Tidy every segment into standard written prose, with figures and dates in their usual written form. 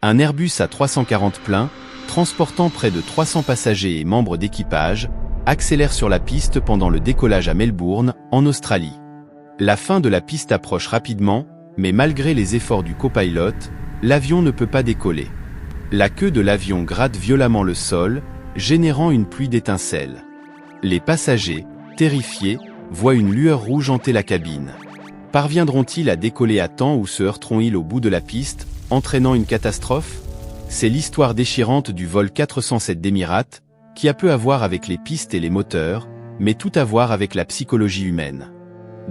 Un Airbus A340 plein, transportant près de 300 passagers et membres d'équipage, accélère sur la piste pendant le décollage à Melbourne, en Australie. La fin de la piste approche rapidement, mais malgré les efforts du copilote, l'avion ne peut pas décoller. La queue de l'avion gratte violemment le sol, générant une pluie d'étincelles. Les passagers, terrifiés, voient une lueur rouge hanter la cabine. Parviendront-ils à décoller à temps ou se heurteront-ils au bout de la piste, entraînant une catastrophe? C'est l'histoire déchirante du vol 407 d'Emirates, qui a peu à voir avec les pistes et les moteurs, mais tout à voir avec la psychologie humaine.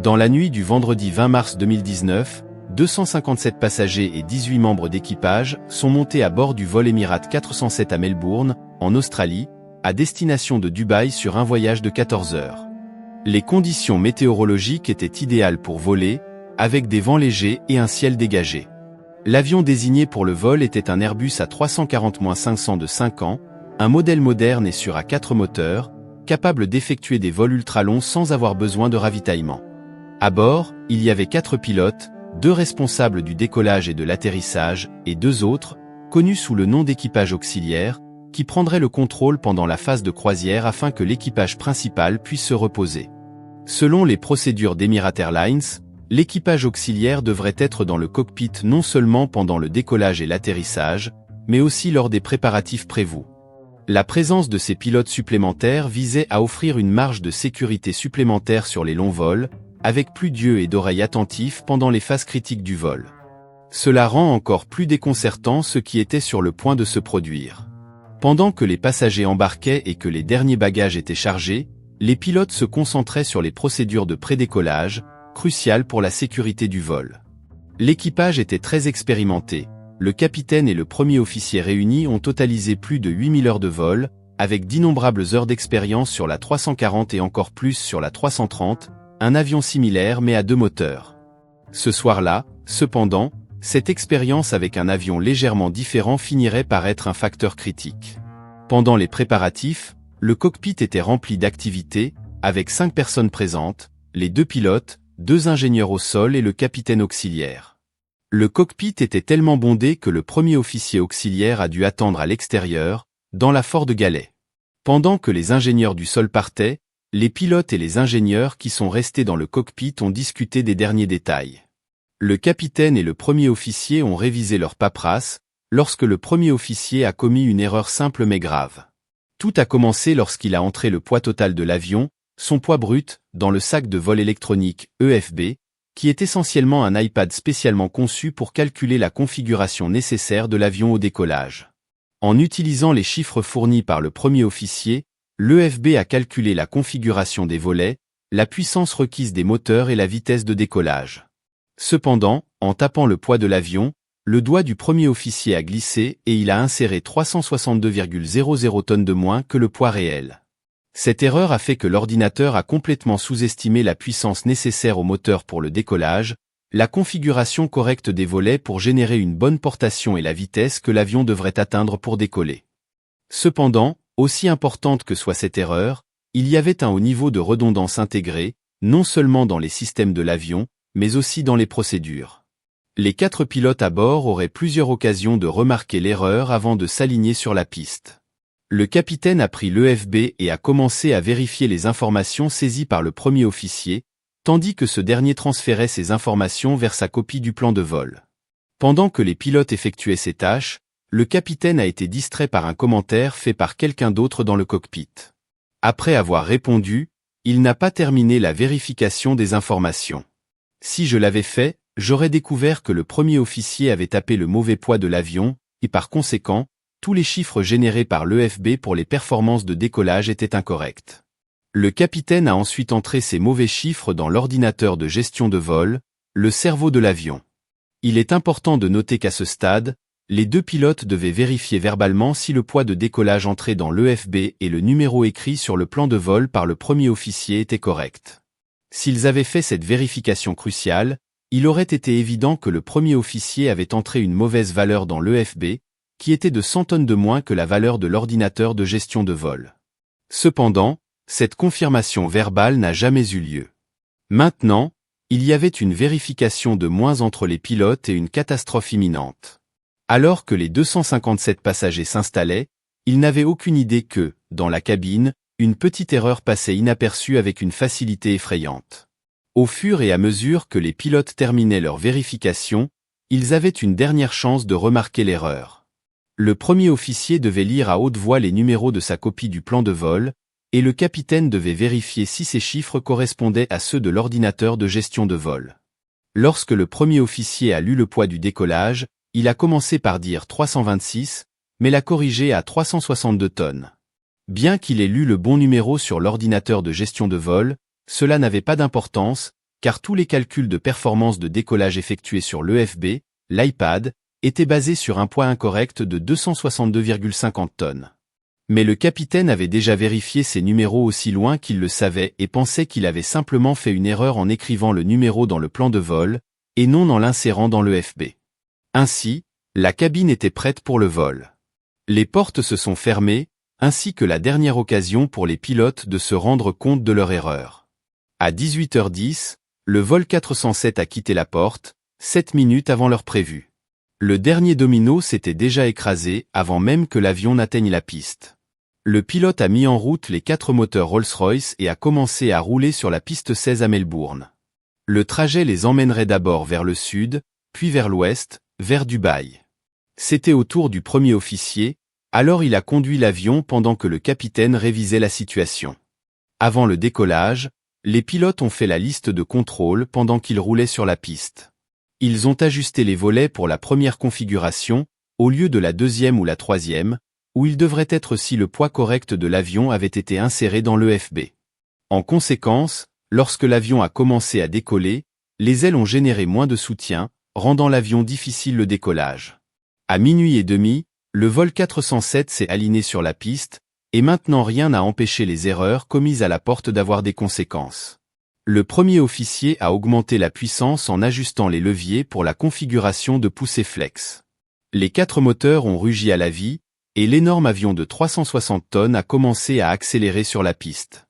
Dans la nuit du vendredi 20 mars 2019, 257 passagers et 18 membres d'équipage sont montés à bord du vol Emirates 407 à Melbourne, en Australie, à destination de Dubaï sur un voyage de 14 heures. Les conditions météorologiques étaient idéales pour voler, avec des vents légers et un ciel dégagé. L'avion désigné pour le vol était un Airbus A340-500 de 5 ans, un modèle moderne et sûr à 4 moteurs, capable d'effectuer des vols ultra-longs sans avoir besoin de ravitaillement. À bord, il y avait 4 pilotes, 2 responsables du décollage et de l'atterrissage, et 2 autres, connus sous le nom d'équipage auxiliaire, qui prendraient le contrôle pendant la phase de croisière afin que l'équipage principal puisse se reposer. Selon les procédures d'Emirates Airlines, l'équipage auxiliaire devrait être dans le cockpit non seulement pendant le décollage et l'atterrissage, mais aussi lors des préparatifs prévus. La présence de ces pilotes supplémentaires visait à offrir une marge de sécurité supplémentaire sur les longs vols, avec plus d'yeux et d'oreilles attentifs pendant les phases critiques du vol. Cela rend encore plus déconcertant ce qui était sur le point de se produire. Pendant que les passagers embarquaient et que les derniers bagages étaient chargés, les pilotes se concentraient sur les procédures de prédécollage, cruciales pour la sécurité du vol. L'équipage était très expérimenté. Le capitaine et le premier officier réunis ont totalisé plus de 8000 heures de vol, avec d'innombrables heures d'expérience sur la 340 et encore plus sur la 330, un avion similaire mais à 2 moteurs. Ce soir-là, cependant, cette expérience avec un avion légèrement différent finirait par être un facteur critique. Pendant les préparatifs, le cockpit était rempli d'activités, avec 5 personnes présentes, les 2 pilotes, 2 ingénieurs au sol et le capitaine auxiliaire. Le cockpit était tellement bondé que le premier officier auxiliaire a dû attendre à l'extérieur, dans la Ford Galley. Pendant que les ingénieurs du sol partaient, les pilotes et les ingénieurs qui sont restés dans le cockpit ont discuté des derniers détails. Le capitaine et le premier officier ont révisé leur paperasse, lorsque le premier officier a commis une erreur simple mais grave. Tout a commencé lorsqu'il a entré le poids total de l'avion, son poids brut, dans le sac de vol électronique, EFB, qui est essentiellement un iPad spécialement conçu pour calculer la configuration nécessaire de l'avion au décollage. En utilisant les chiffres fournis par le premier officier, l'EFB a calculé la configuration des volets, la puissance requise des moteurs et la vitesse de décollage. Cependant, en tapant le poids de l'avion, le doigt du premier officier a glissé et il a inséré 362,00 tonnes de moins que le poids réel. Cette erreur a fait que l'ordinateur a complètement sous-estimé la puissance nécessaire au moteur pour le décollage, la configuration correcte des volets pour générer une bonne portation et la vitesse que l'avion devrait atteindre pour décoller. Cependant, aussi importante que soit cette erreur, il y avait un haut niveau de redondance intégré, non seulement dans les systèmes de l'avion, mais aussi dans les procédures. Les 4 pilotes à bord auraient plusieurs occasions de remarquer l'erreur avant de s'aligner sur la piste. Le capitaine a pris l'EFB et a commencé à vérifier les informations saisies par le premier officier, tandis que ce dernier transférait ces informations vers sa copie du plan de vol. Pendant que les pilotes effectuaient ces tâches, le capitaine a été distrait par un commentaire fait par quelqu'un d'autre dans le cockpit. Après avoir répondu, il n'a pas terminé la vérification des informations. Si je l'avais fait, j'aurais découvert que le premier officier avait tapé le mauvais poids de l'avion, et par conséquent, tous les chiffres générés par l'EFB pour les performances de décollage étaient incorrects. Le capitaine a ensuite entré ces mauvais chiffres dans l'ordinateur de gestion de vol, le cerveau de l'avion. Il est important de noter qu'à ce stade, les 2 pilotes devaient vérifier verbalement si le poids de décollage entré dans l'EFB et le numéro écrit sur le plan de vol par le premier officier était correct. S'ils avaient fait cette vérification cruciale, il aurait été évident que le premier officier avait entré une mauvaise valeur dans l'EFB, qui était de 100 tonnes de moins que la valeur de l'ordinateur de gestion de vol. Cependant, cette confirmation verbale n'a jamais eu lieu. Maintenant, il y avait une vérification de moins entre les pilotes et une catastrophe imminente. Alors que les 257 passagers s'installaient, ils n'avaient aucune idée que, dans la cabine, une petite erreur passait inaperçue avec une facilité effrayante. Au fur et à mesure que les pilotes terminaient leur vérification, ils avaient une dernière chance de remarquer l'erreur. Le premier officier devait lire à haute voix les numéros de sa copie du plan de vol, et le capitaine devait vérifier si ces chiffres correspondaient à ceux de l'ordinateur de gestion de vol. Lorsque le premier officier a lu le poids du décollage, il a commencé par dire 326, mais l'a corrigé à 362 tonnes. Bien qu'il ait lu le bon numéro sur l'ordinateur de gestion de vol, cela n'avait pas d'importance, car tous les calculs de performance de décollage effectués sur l'EFB, l'iPad, étaient basés sur un poids incorrect de 262,50 tonnes. Mais le capitaine avait déjà vérifié ces numéros aussi loin qu'il le savait et pensait qu'il avait simplement fait une erreur en écrivant le numéro dans le plan de vol, et non en l'insérant dans l'EFB. Ainsi, la cabine était prête pour le vol. Les portes se sont fermées, ainsi que la dernière occasion pour les pilotes de se rendre compte de leur erreur. À 18h10, le vol 407 a quitté la porte, 7 minutes avant l'heure prévue. Le dernier domino s'était déjà écrasé avant même que l'avion n'atteigne la piste. Le pilote a mis en route les 4 moteurs Rolls-Royce et a commencé à rouler sur la piste 16 à Melbourne. Le trajet les emmènerait d'abord vers le sud, puis vers l'ouest, vers Dubaï. C'était au tour du premier officier, alors il a conduit l'avion pendant que le capitaine révisait la situation. Avant le décollage, les pilotes ont fait la liste de contrôle pendant qu'ils roulaient sur la piste. Ils ont ajusté les volets pour la première configuration, au lieu de la deuxième ou la troisième, où il devrait être si le poids correct de l'avion avait été inséré dans l'EFB. En conséquence, lorsque l'avion a commencé à décoller, les ailes ont généré moins de soutien, rendant l'avion difficile le décollage. À minuit et demi, le vol 407 s'est aligné sur la piste, et maintenant rien n'a empêché les erreurs commises à la porte d'avoir des conséquences. Le premier officier a augmenté la puissance en ajustant les leviers pour la configuration de poussée flex. Les 4 moteurs ont rugi à la vie, et l'énorme avion de 360 tonnes a commencé à accélérer sur la piste.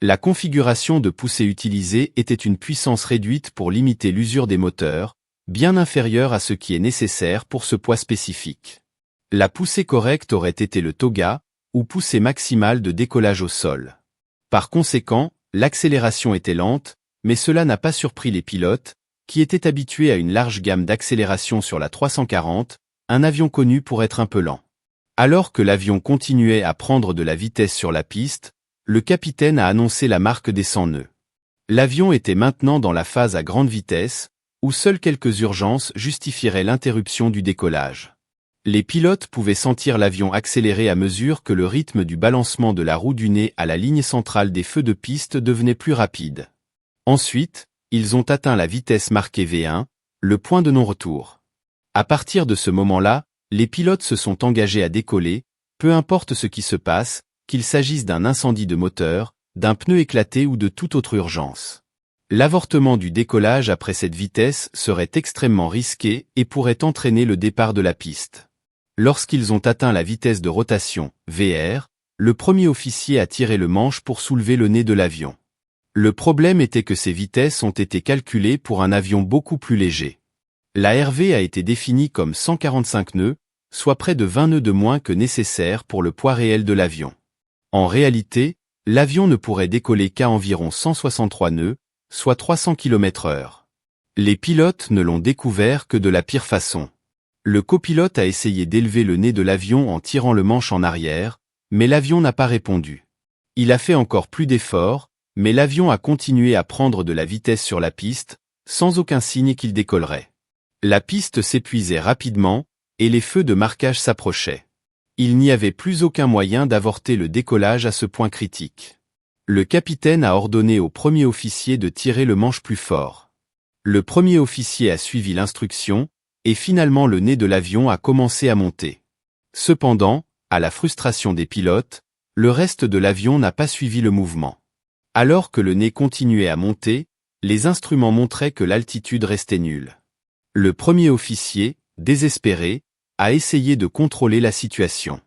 La configuration de poussée utilisée était une puissance réduite pour limiter l'usure des moteurs, bien inférieure à ce qui est nécessaire pour ce poids spécifique. La poussée correcte aurait été le toga, ou poussée maximale de décollage au sol. Par conséquent, l'accélération était lente, mais cela n'a pas surpris les pilotes, qui étaient habitués à une large gamme d'accélération sur la 340, un avion connu pour être un peu lent. Alors que l'avion continuait à prendre de la vitesse sur la piste, le capitaine a annoncé la marque des 100 nœuds. L'avion était maintenant dans la phase à grande vitesse, où seules quelques urgences justifieraient l'interruption du décollage. Les pilotes pouvaient sentir l'avion accélérer à mesure que le rythme du balancement de la roue du nez à la ligne centrale des feux de piste devenait plus rapide. Ensuite, ils ont atteint la vitesse marquée V1, le point de non-retour. À partir de ce moment-là, les pilotes se sont engagés à décoller, peu importe ce qui se passe, qu'il s'agisse d'un incendie de moteur, d'un pneu éclaté ou de toute autre urgence. L'avortement du décollage après cette vitesse serait extrêmement risqué et pourrait entraîner le départ de la piste. Lorsqu'ils ont atteint la vitesse de rotation, VR, le premier officier a tiré le manche pour soulever le nez de l'avion. Le problème était que ces vitesses ont été calculées pour un avion beaucoup plus léger. La RV a été définie comme 145 nœuds, soit près de 20 nœuds de moins que nécessaire pour le poids réel de l'avion. En réalité, l'avion ne pourrait décoller qu'à environ 163 nœuds, soit 300 km/h. Les pilotes ne l'ont découvert que de la pire façon. Le copilote a essayé d'élever le nez de l'avion en tirant le manche en arrière, mais l'avion n'a pas répondu. Il a fait encore plus d'efforts, mais l'avion a continué à prendre de la vitesse sur la piste, sans aucun signe qu'il décollerait. La piste s'épuisait rapidement, et les feux de marquage s'approchaient. Il n'y avait plus aucun moyen d'avorter le décollage à ce point critique. Le capitaine a ordonné au premier officier de tirer le manche plus fort. Le premier officier a suivi l'instruction, et finalement le nez de l'avion a commencé à monter. Cependant, à la frustration des pilotes, le reste de l'avion n'a pas suivi le mouvement. Alors que le nez continuait à monter, les instruments montraient que l'altitude restait nulle. Le premier officier, désespéré, a essayé de contrôler la situation.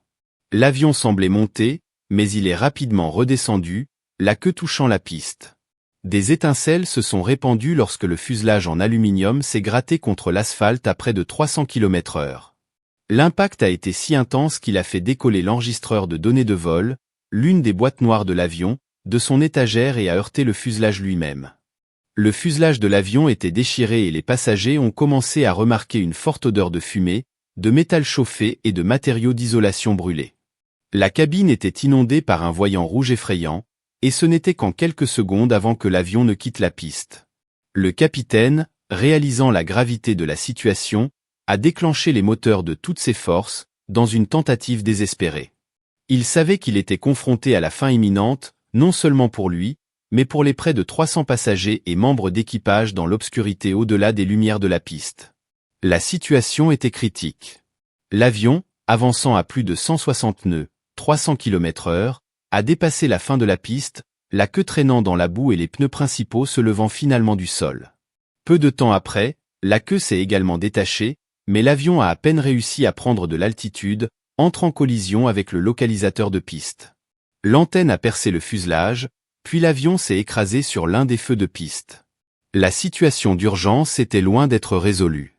L'avion semblait monter, mais il est rapidement redescendu, la queue touchant la piste. Des étincelles se sont répandues lorsque le fuselage en aluminium s'est gratté contre l'asphalte à près de 300 km/h. L'impact a été si intense qu'il a fait décoller l'enregistreur de données de vol, l'une des boîtes noires de l'avion, de son étagère et a heurté le fuselage lui-même. Le fuselage de l'avion était déchiré et les passagers ont commencé à remarquer une forte odeur de fumée, de métal chauffé et de matériaux d'isolation brûlés. La cabine était inondée par un voyant rouge effrayant, et ce n'était qu'en quelques secondes avant que l'avion ne quitte la piste. Le capitaine, réalisant la gravité de la situation, a déclenché les moteurs de toutes ses forces, dans une tentative désespérée. Il savait qu'il était confronté à la fin imminente, non seulement pour lui, mais pour les près de 300 passagers et membres d'équipage dans l'obscurité au-delà des lumières de la piste. La situation était critique. L'avion, avançant à plus de 160 nœuds, 300 km/h, a dépassé la fin de la piste, la queue traînant dans la boue et les pneus principaux se levant finalement du sol. Peu de temps après, la queue s'est également détachée, mais l'avion a à peine réussi à prendre de l'altitude, entre en collision avec le localisateur de piste. L'antenne a percé le fuselage, puis l'avion s'est écrasé sur l'un des feux de piste. La situation d'urgence était loin d'être résolue.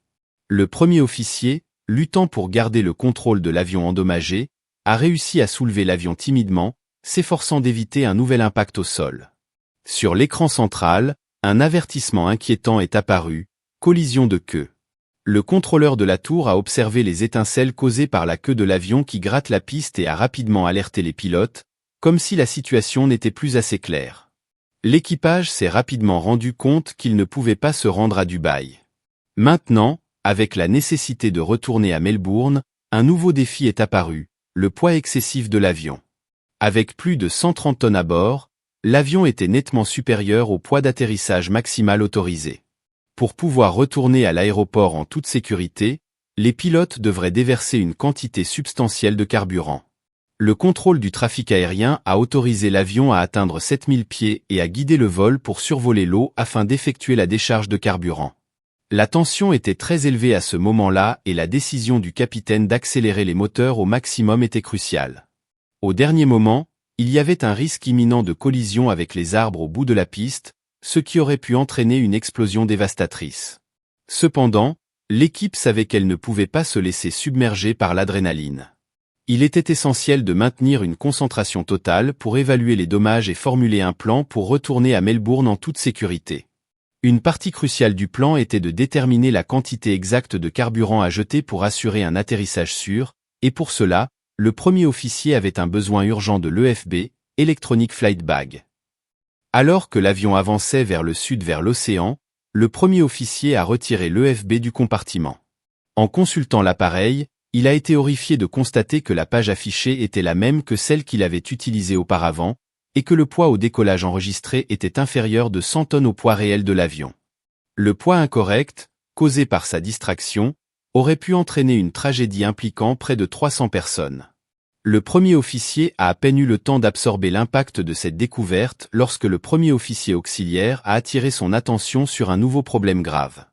Le premier officier, luttant pour garder le contrôle de l'avion endommagé, a réussi à soulever l'avion timidement, s'efforçant d'éviter un nouvel impact au sol. Sur l'écran central, un avertissement inquiétant est apparu, collision de queue. Le contrôleur de la tour a observé les étincelles causées par la queue de l'avion qui gratte la piste et a rapidement alerté les pilotes, comme si la situation n'était plus assez claire. L'équipage s'est rapidement rendu compte qu'il ne pouvait pas se rendre à Dubaï. Maintenant, avec la nécessité de retourner à Melbourne, un nouveau défi est apparu, le poids excessif de l'avion. Avec plus de 130 tonnes à bord, l'avion était nettement supérieur au poids d'atterrissage maximal autorisé. Pour pouvoir retourner à l'aéroport en toute sécurité, les pilotes devraient déverser une quantité substantielle de carburant. Le contrôle du trafic aérien a autorisé l'avion à atteindre 7000 pieds et à guider le vol pour survoler l'eau afin d'effectuer la décharge de carburant. La tension était très élevée à ce moment-là et la décision du capitaine d'accélérer les moteurs au maximum était cruciale. Au dernier moment, il y avait un risque imminent de collision avec les arbres au bout de la piste, ce qui aurait pu entraîner une explosion dévastatrice. Cependant, l'équipe savait qu'elle ne pouvait pas se laisser submerger par l'adrénaline. Il était essentiel de maintenir une concentration totale pour évaluer les dommages et formuler un plan pour retourner à Melbourne en toute sécurité. Une partie cruciale du plan était de déterminer la quantité exacte de carburant à jeter pour assurer un atterrissage sûr, et pour cela, le premier officier avait un besoin urgent de l'EFB, Electronic Flight Bag. Alors que l'avion avançait vers le sud vers l'océan, le premier officier a retiré l'EFB du compartiment. En consultant l'appareil, il a été horrifié de constater que la page affichée était la même que celle qu'il avait utilisée auparavant, et que le poids au décollage enregistré était inférieur de 100 tonnes au poids réel de l'avion. Le poids incorrect, causé par sa distraction, aurait pu entraîner une tragédie impliquant près de 300 personnes. Le premier officier a à peine eu le temps d'absorber l'impact de cette découverte lorsque le premier officier auxiliaire a attiré son attention sur un nouveau problème grave.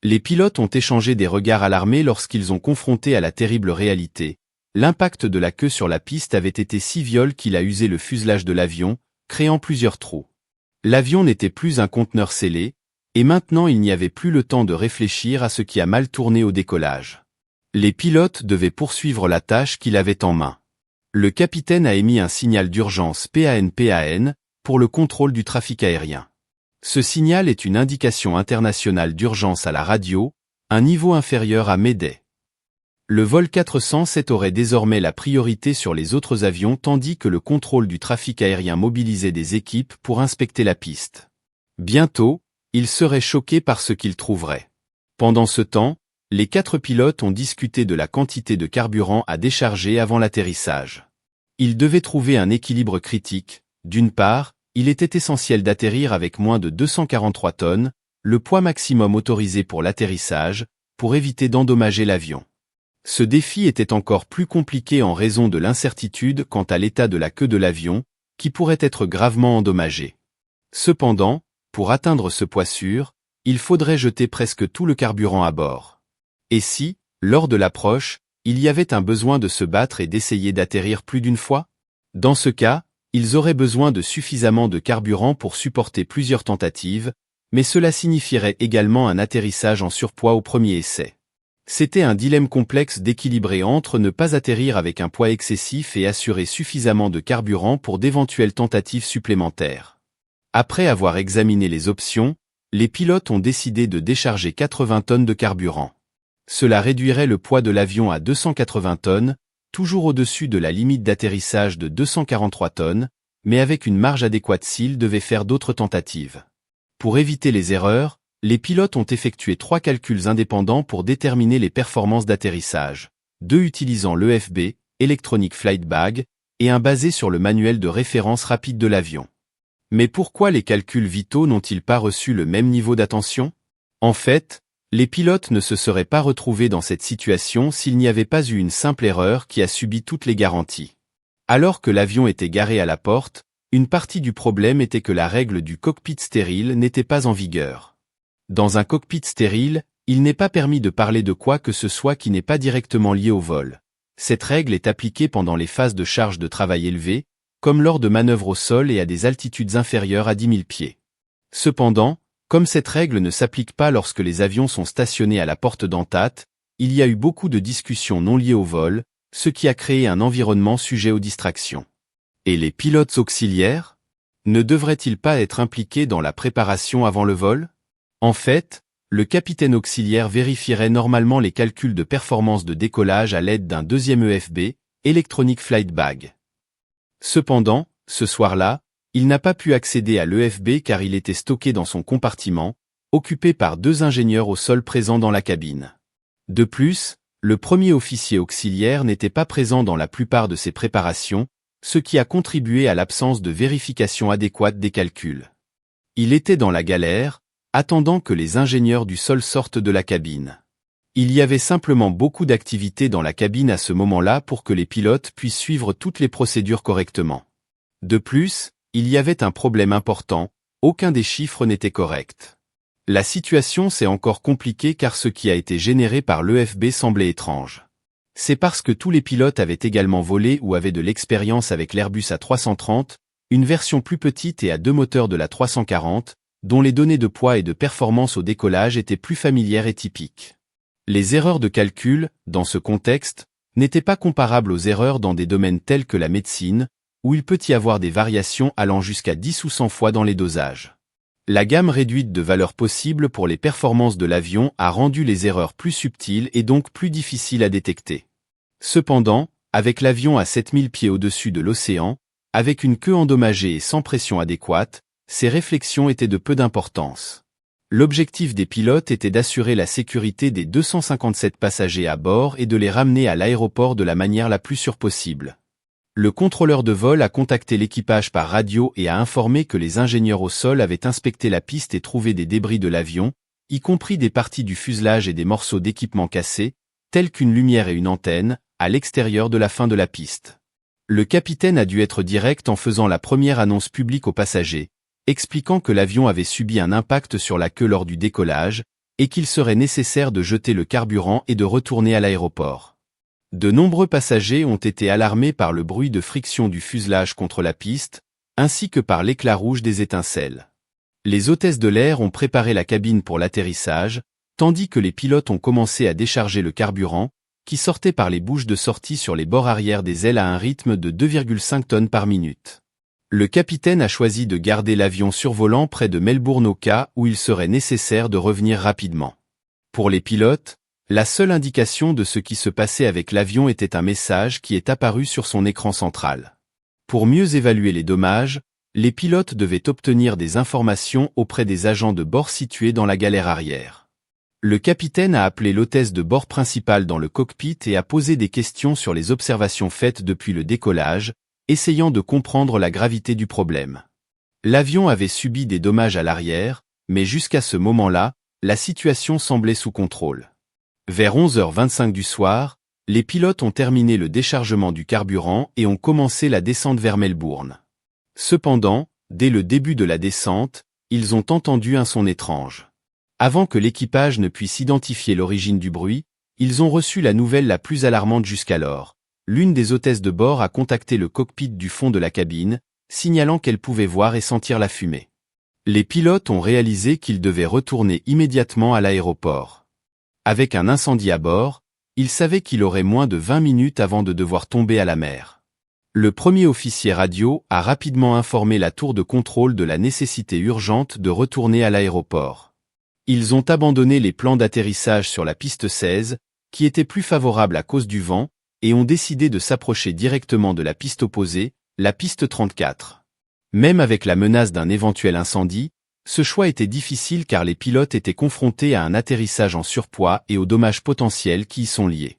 Les pilotes ont échangé des regards alarmés lorsqu'ils ont confronté à la terrible réalité. L'impact de la queue sur la piste avait été si violent qu'il a usé le fuselage de l'avion, créant plusieurs trous. L'avion n'était plus un conteneur scellé, et maintenant il n'y avait plus le temps de réfléchir à ce qui a mal tourné au décollage. Les pilotes devaient poursuivre la tâche qu'ils avaient en main. Le capitaine a émis un signal d'urgence PAN pour le contrôle du trafic aérien. Ce signal est une indication internationale d'urgence à la radio, un niveau inférieur à Mayday. Le vol 407 aurait désormais la priorité sur les autres avions tandis que le contrôle du trafic aérien mobilisait des équipes pour inspecter la piste. Bientôt, ils seraient choqués par ce qu'ils trouveraient. Pendant ce temps, les 4 pilotes ont discuté de la quantité de carburant à décharger avant l'atterrissage. Ils devaient trouver un équilibre critique. D'une part, il était essentiel d'atterrir avec moins de 243 tonnes, le poids maximum autorisé pour l'atterrissage, pour éviter d'endommager l'avion. Ce défi était encore plus compliqué en raison de l'incertitude quant à l'état de la queue de l'avion, qui pourrait être gravement endommagée. Cependant, pour atteindre ce poids sûr, il faudrait jeter presque tout le carburant à bord. Et si, lors de l'approche, il y avait un besoin de se battre et d'essayer d'atterrir plus d'une fois? Dans ce cas, ils auraient besoin de suffisamment de carburant pour supporter plusieurs tentatives, mais cela signifierait également un atterrissage en surpoids au premier essai. C'était un dilemme complexe d'équilibrer entre ne pas atterrir avec un poids excessif et assurer suffisamment de carburant pour d'éventuelles tentatives supplémentaires. Après avoir examiné les options, les pilotes ont décidé de décharger 80 tonnes de carburant. Cela réduirait le poids de l'avion à 280 tonnes, toujours au-dessus de la limite d'atterrissage de 243 tonnes, mais avec une marge adéquate s'ils devaient faire d'autres tentatives. Pour éviter les erreurs, les pilotes ont effectué 3 calculs indépendants pour déterminer les performances d'atterrissage, 2 utilisant l'EFB, Electronic Flight Bag, et un basé sur le manuel de référence rapide de l'avion. Mais pourquoi les calculs vitaux n'ont-ils pas reçu le même niveau d'attention? En fait, les pilotes ne se seraient pas retrouvés dans cette situation s'il n'y avait pas eu une simple erreur qui a subi toutes les garanties. Alors que l'avion était garé à la porte, une partie du problème était que la règle du cockpit stérile n'était pas en vigueur. Dans un cockpit stérile, il n'est pas permis de parler de quoi que ce soit qui n'est pas directement lié au vol. Cette règle est appliquée pendant les phases de charge de travail élevées, comme lors de manœuvres au sol et à des altitudes inférieures à 10 000 pieds. Cependant, comme cette règle ne s'applique pas lorsque les avions sont stationnés à la porte d'entate, il y a eu beaucoup de discussions non liées au vol, ce qui a créé un environnement sujet aux distractions. Et les pilotes auxiliaires? Ne devraient-ils pas être impliqués dans la préparation avant le vol? En fait, le capitaine auxiliaire vérifierait normalement les calculs de performance de décollage à l'aide d'un deuxième EFB, Electronic Flight Bag. Cependant, ce soir-là, il n'a pas pu accéder à l'EFB car il était stocké dans son compartiment, occupé par 2 ingénieurs au sol présents dans la cabine. De plus, le premier officier auxiliaire n'était pas présent dans la plupart de ces préparations, ce qui a contribué à l'absence de vérification adéquate des calculs. Il était dans la galère, attendant que les ingénieurs du sol sortent de la cabine. Il y avait simplement beaucoup d'activité dans la cabine à ce moment-là pour que les pilotes puissent suivre toutes les procédures correctement. De plus, il y avait un problème important, aucun des chiffres n'était correct. La situation s'est encore compliquée car ce qui a été généré par l'EFB semblait étrange. C'est parce que tous les pilotes avaient également volé ou avaient de l'expérience avec l'Airbus A330, une version plus petite et à 2 moteurs de la 340, dont les données de poids et de performance au décollage étaient plus familières et typiques. Les erreurs de calcul, dans ce contexte, n'étaient pas comparables aux erreurs dans des domaines tels que la médecine, où il peut y avoir des variations allant jusqu'à 10 ou 100 fois dans les dosages. La gamme réduite de valeurs possibles pour les performances de l'avion a rendu les erreurs plus subtiles et donc plus difficiles à détecter. Cependant, avec l'avion à 7000 pieds au-dessus de l'océan, avec une queue endommagée et sans pression adéquate, ces réflexions étaient de peu d'importance. L'objectif des pilotes était d'assurer la sécurité des 257 passagers à bord et de les ramener à l'aéroport de la manière la plus sûre possible. Le contrôleur de vol a contacté l'équipage par radio et a informé que les ingénieurs au sol avaient inspecté la piste et trouvé des débris de l'avion, y compris des parties du fuselage et des morceaux d'équipement cassés, tels qu'une lumière et une antenne, à l'extérieur de la fin de la piste. Le capitaine a dû être direct en faisant la première annonce publique aux passagers, expliquant que l'avion avait subi un impact sur la queue lors du décollage, et qu'il serait nécessaire de jeter le carburant et de retourner à l'aéroport. De nombreux passagers ont été alarmés par le bruit de friction du fuselage contre la piste, ainsi que par l'éclat rouge des étincelles. Les hôtesses de l'air ont préparé la cabine pour l'atterrissage, tandis que les pilotes ont commencé à décharger le carburant, qui sortait par les bouches de sortie sur les bords arrière des ailes à un rythme de 2,5 tonnes par minute. Le capitaine a choisi de garder l'avion survolant près de Melbourne au cas où il serait nécessaire de revenir rapidement. Pour les pilotes, la seule indication de ce qui se passait avec l'avion était un message qui est apparu sur son écran central. Pour mieux évaluer les dommages, les pilotes devaient obtenir des informations auprès des agents de bord situés dans la galère arrière. Le capitaine a appelé l'hôtesse de bord principale dans le cockpit et a posé des questions sur les observations faites depuis le décollage, essayant de comprendre la gravité du problème. L'avion avait subi des dommages à l'arrière, mais jusqu'à ce moment-là, la situation semblait sous contrôle. Vers 11h25 du soir, les pilotes ont terminé le déchargement du carburant et ont commencé la descente vers Melbourne. Cependant, dès le début de la descente, ils ont entendu un son étrange. Avant que l'équipage ne puisse identifier l'origine du bruit, ils ont reçu la nouvelle la plus alarmante jusqu'alors. L'une des hôtesses de bord a contacté le cockpit du fond de la cabine, signalant qu'elle pouvait voir et sentir la fumée. Les pilotes ont réalisé qu'ils devaient retourner immédiatement à l'aéroport. Avec un incendie à bord, il savait qu'il aurait moins de 20 minutes avant de devoir tomber à la mer. Le premier officier radio a rapidement informé la tour de contrôle de la nécessité urgente de retourner à l'aéroport. Ils ont abandonné les plans d'atterrissage sur la piste 16, qui était plus favorable à cause du vent, et ont décidé de s'approcher directement de la piste opposée, la piste 34. Même avec la menace d'un éventuel incendie, ce choix était difficile car les pilotes étaient confrontés à un atterrissage en surpoids et aux dommages potentiels qui y sont liés.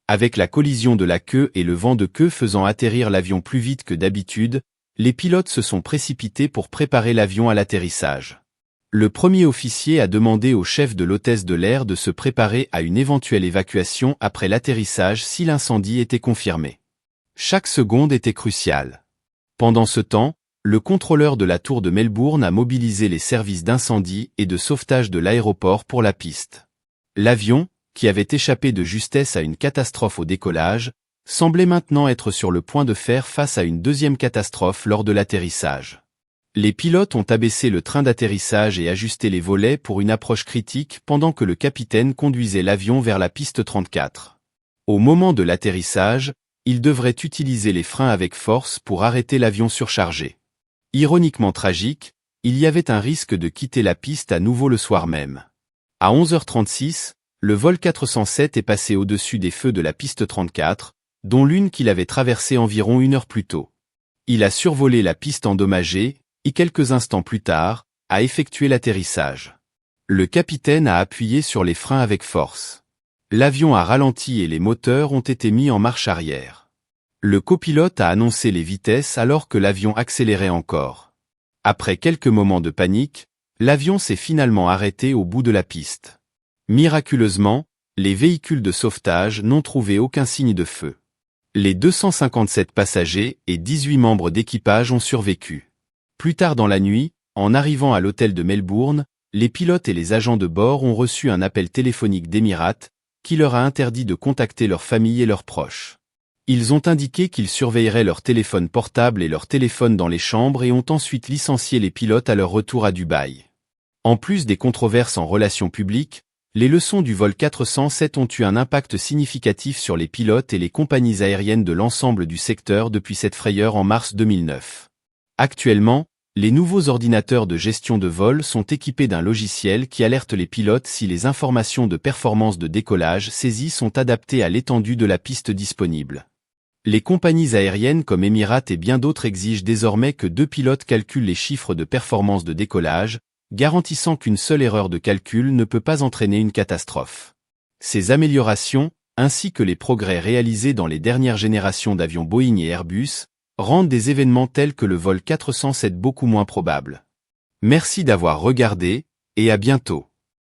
Avec la collision de la queue et le vent de queue faisant atterrir l'avion plus vite que d'habitude, les pilotes se sont précipités pour préparer l'avion à l'atterrissage. Le premier officier a demandé au chef de l'hôtesse de l'air de se préparer à une éventuelle évacuation après l'atterrissage si l'incendie était confirmé. Chaque seconde était cruciale. Pendant ce temps, le contrôleur de la tour de Melbourne a mobilisé les services d'incendie et de sauvetage de l'aéroport pour la piste. L'avion, qui avait échappé de justesse à une catastrophe au décollage, semblait maintenant être sur le point de faire face à une deuxième catastrophe lors de l'atterrissage. Les pilotes ont abaissé le train d'atterrissage et ajusté les volets pour une approche critique pendant que le capitaine conduisait l'avion vers la piste 34. Au moment de l'atterrissage, il devrait utiliser les freins avec force pour arrêter l'avion surchargé. Ironiquement tragique, il y avait un risque de quitter la piste à nouveau le soir même. À 11h36, le vol 407 est passé au-dessus des feux de la piste 34, dont l'une qu'il avait traversée environ 1 heure plus tôt. Il a survolé la piste endommagée, et quelques instants plus tard, a effectué l'atterrissage. Le capitaine a appuyé sur les freins avec force. L'avion a ralenti et les moteurs ont été mis en marche arrière. Le copilote a annoncé les vitesses alors que l'avion accélérait encore. Après quelques moments de panique, l'avion s'est finalement arrêté au bout de la piste. Miraculeusement, les véhicules de sauvetage n'ont trouvé aucun signe de feu. Les 257 passagers et 18 membres d'équipage ont survécu. Plus tard dans la nuit, en arrivant à l'hôtel de Melbourne, les pilotes et les agents de bord ont reçu un appel téléphonique d'Emirates, qui leur a interdit de contacter leurs familles et leurs proches. Ils ont indiqué qu'ils surveilleraient leurs téléphones portables et leurs téléphones dans les chambres et ont ensuite licencié les pilotes à leur retour à Dubaï. En plus des controverses en relations publiques, les leçons du vol 407 ont eu un impact significatif sur les pilotes et les compagnies aériennes de l'ensemble du secteur depuis cette frayeur en mars 2009. Actuellement, les nouveaux ordinateurs de gestion de vol sont équipés d'un logiciel qui alerte les pilotes si les informations de performance de décollage saisies sont adaptées à l'étendue de la piste disponible. Les compagnies aériennes comme Emirates et bien d'autres exigent désormais que 2 pilotes calculent les chiffres de performance de décollage, garantissant qu'une seule erreur de calcul ne peut pas entraîner une catastrophe. Ces améliorations, ainsi que les progrès réalisés dans les dernières générations d'avions Boeing et Airbus, rendent des événements tels que le vol 407 beaucoup moins probables. Merci d'avoir regardé, et à bientôt.